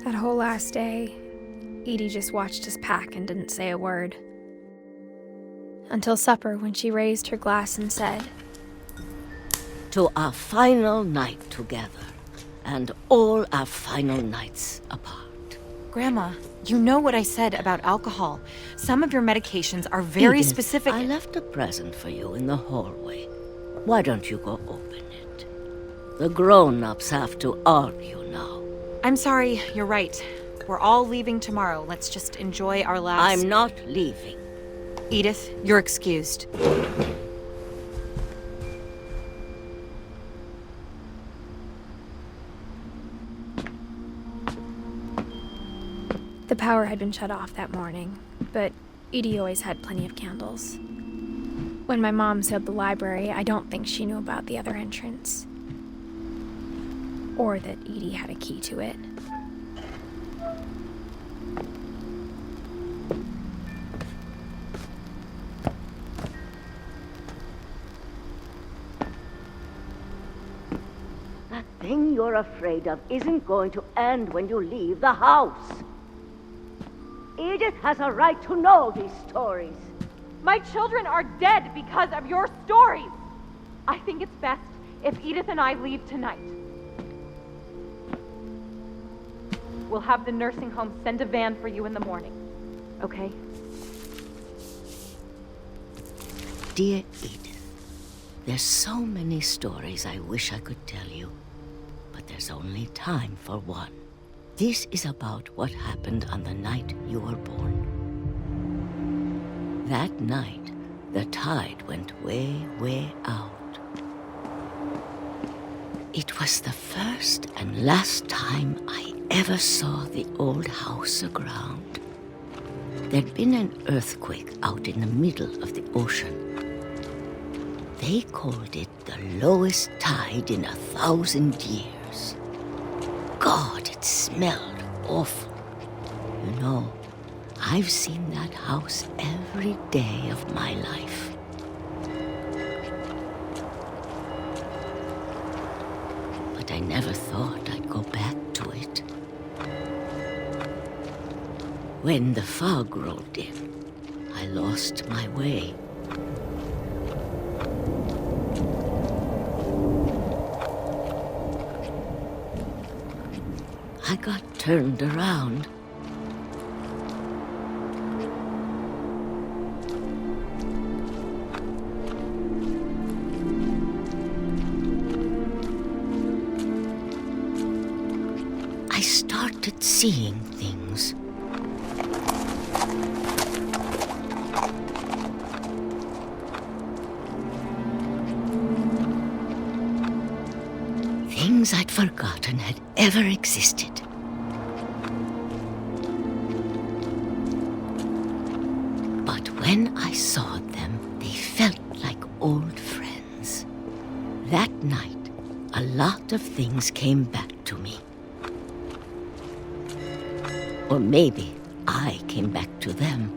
That whole last day, Edie just watched us pack and didn't say a word. Until supper, when she raised her glass and said, "To our final night together, and all our final nights apart." Grandma, you know what I said about alcohol. Some of your medications are very Edith, specific. I left a present for you in the hallway. Why don't you go open it? The grown-ups have to argue now. I'm sorry, you're right. We're all leaving tomorrow. Let's just enjoy our last... I'm not leaving. Edith, you're excused. the power had been shut off that morning, but Edie always had plenty of candles. When my mom sealed the library, I don't think she knew about the other entrance. Or that Edie had a key to it. That thing you're afraid of isn't going to end when you leave the house. Edith has a right to know these stories. My children are dead because of your stories. I think it's best if Edith and I leave tonight. We'll have the nursing home send a van for you in the morning, okay? Dear Edith, there's so many stories I wish I could tell you, but there's only time for one. This is about what happened on the night you were born. That night, the tide went way, way out. It was the first and last time I ever saw the old house aground. There'd been an earthquake out in the middle of the ocean. They called it the lowest tide in 1,000 years. God, it smelled awful. You know, I've seen that house every day of my life. But I never thought I'd go back to it. When the fog rolled in, I lost my way. I got turned around. I started seeing things. Things I'd forgotten had ever existed. But when I saw them, they felt like old friends. That night, a lot of things came back to me. Or maybe I came back to them.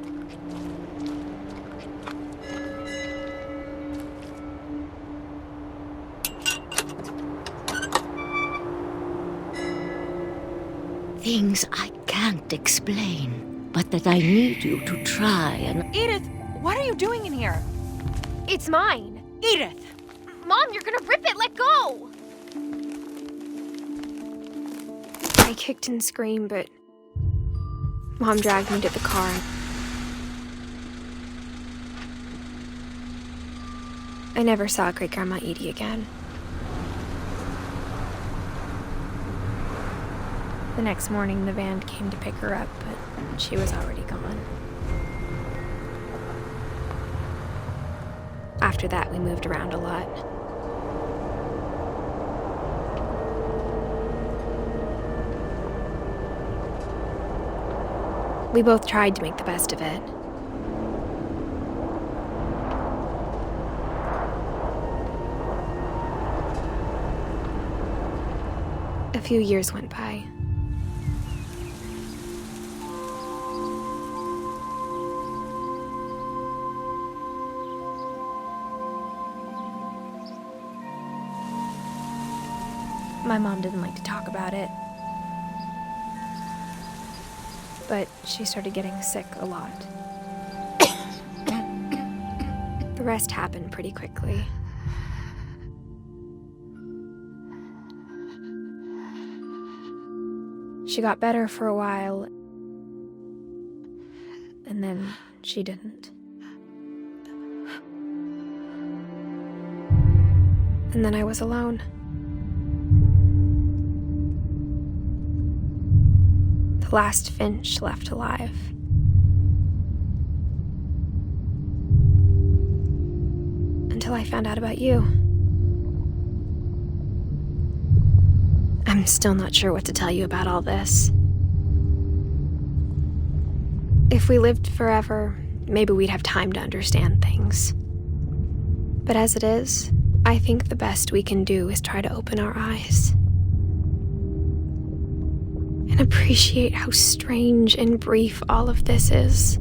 Things I can't explain, but that I need you to try and... Edith, what are you doing in here? It's mine! Edith! Mom, you're gonna rip it! Let go! I kicked and screamed, but Mom dragged me to the car. I never saw Great-Grandma Edie again. The next morning, the van came to pick her up, but she was already gone. After that, we moved around a lot. We both tried to make the best of it. A few years went by. My mom didn't like to talk about it. but she started getting sick a lot. The rest happened pretty quickly. She got better for a while, and then she didn't. And then I was alone. The last Finch left alive. Until I found out about you. I'm still not sure what to tell you about all this. If we lived forever, maybe we'd have time to understand things. But as it is, I think the best we can do is try to open our eyes. And appreciate how strange and brief all of this is.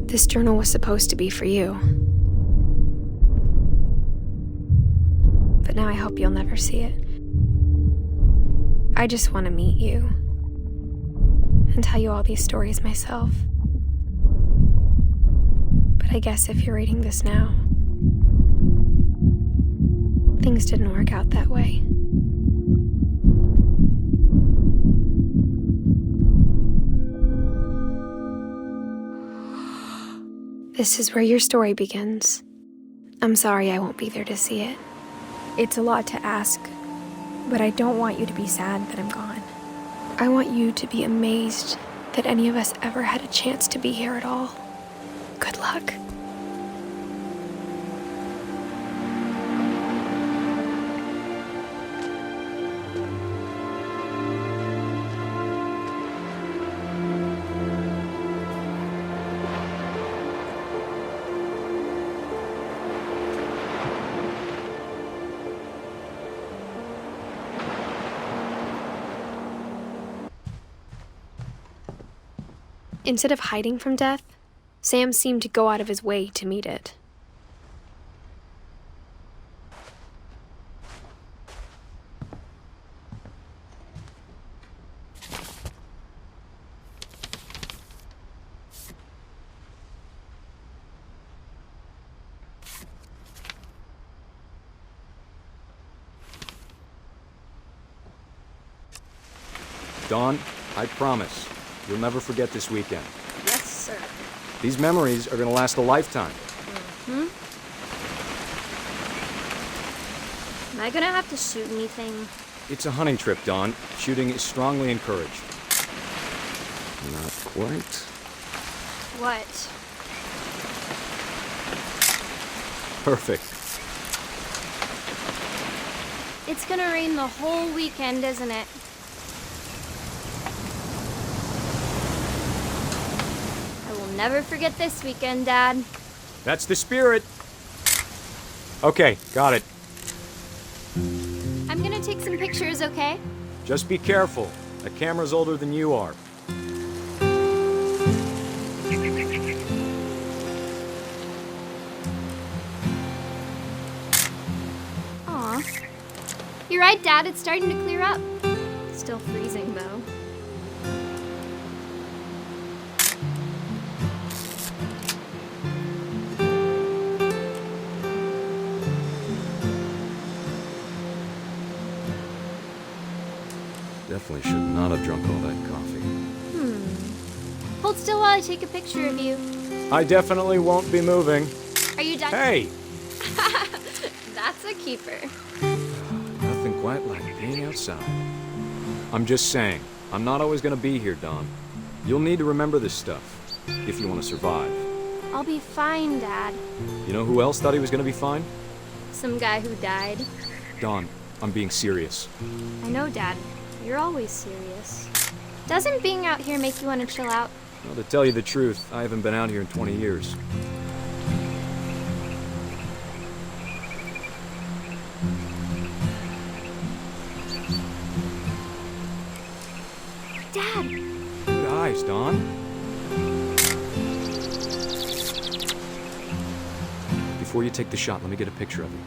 This journal was supposed to be for you. But now I hope you'll never see it. I just want to meet you and tell you all these stories myself. But I guess if you're reading this now, things didn't work out that way. This is where your story begins. I'm sorry I won't be there to see it. It's a lot to ask, but I don't want you to be sad that I'm gone. I want you to be amazed that any of us ever had a chance to be here at all. Good luck. Instead of hiding from death, Sam seemed to go out of his way to meet it. Dawn, I promise, you'll never forget this weekend. Yes, sir. These memories are gonna last a lifetime. Am I gonna have to shoot anything? It's a hunting trip, Dawn. Shooting is strongly encouraged. Not quite. What? Perfect. It's gonna rain the whole weekend, isn't it? I will never forget this weekend, Dad. That's the spirit. Okay, got it. I'm gonna take some pictures, okay? Just be careful. That camera's older than you are. Aw. You're right, Dad. It's starting to clear up. Still freezing, though. Definitely should not have drunk all that coffee. Hold still while I take a picture of you. I definitely won't be moving. Are you done? Hey! That's a keeper. Nothing quite like being outside. I'm just saying, I'm not always gonna be here, Dawn. You'll need to remember this stuff, if you want to survive. I'll be fine, Dad. You know who else thought he was gonna be fine? Some guy who died. Dawn, I'm being serious. I know, Dad. You're always serious. Doesn't being out here make you want to chill out? Well, to tell you the truth, I haven't been out here in 20 years. Dad! Good eyes, Dawn. Before you take the shot, let me get a picture of you.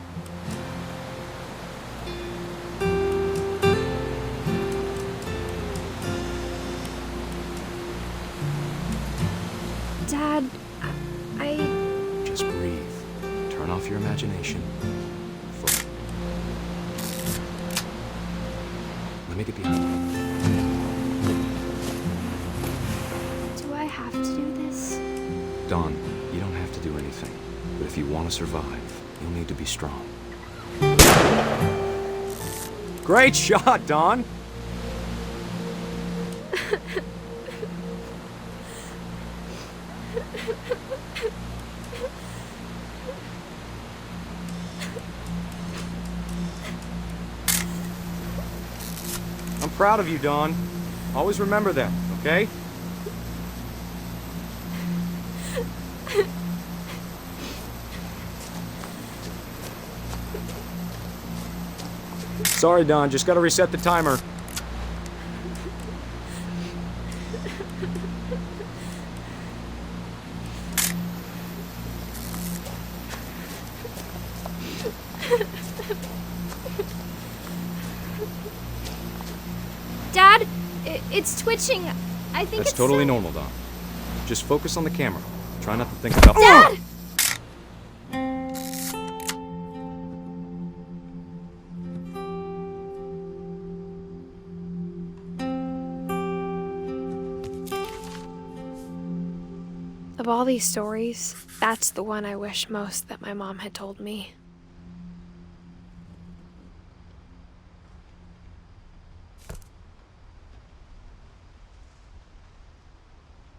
Foot. Let me get behind you. Do I have to do this? Dawn, you don't have to do anything. But if you want to survive, you'll need to be strong. Great shot, Dawn! I'm proud of you, Dawn. Always remember that, okay? Sorry, Dawn. Just gotta reset the timer. Dad, it's twitching. I think That's it's totally sick. normal, Dawn. Just focus on the camera. Try not to think about— Dad! Of all these stories, that's the one I wish most that my mom had told me.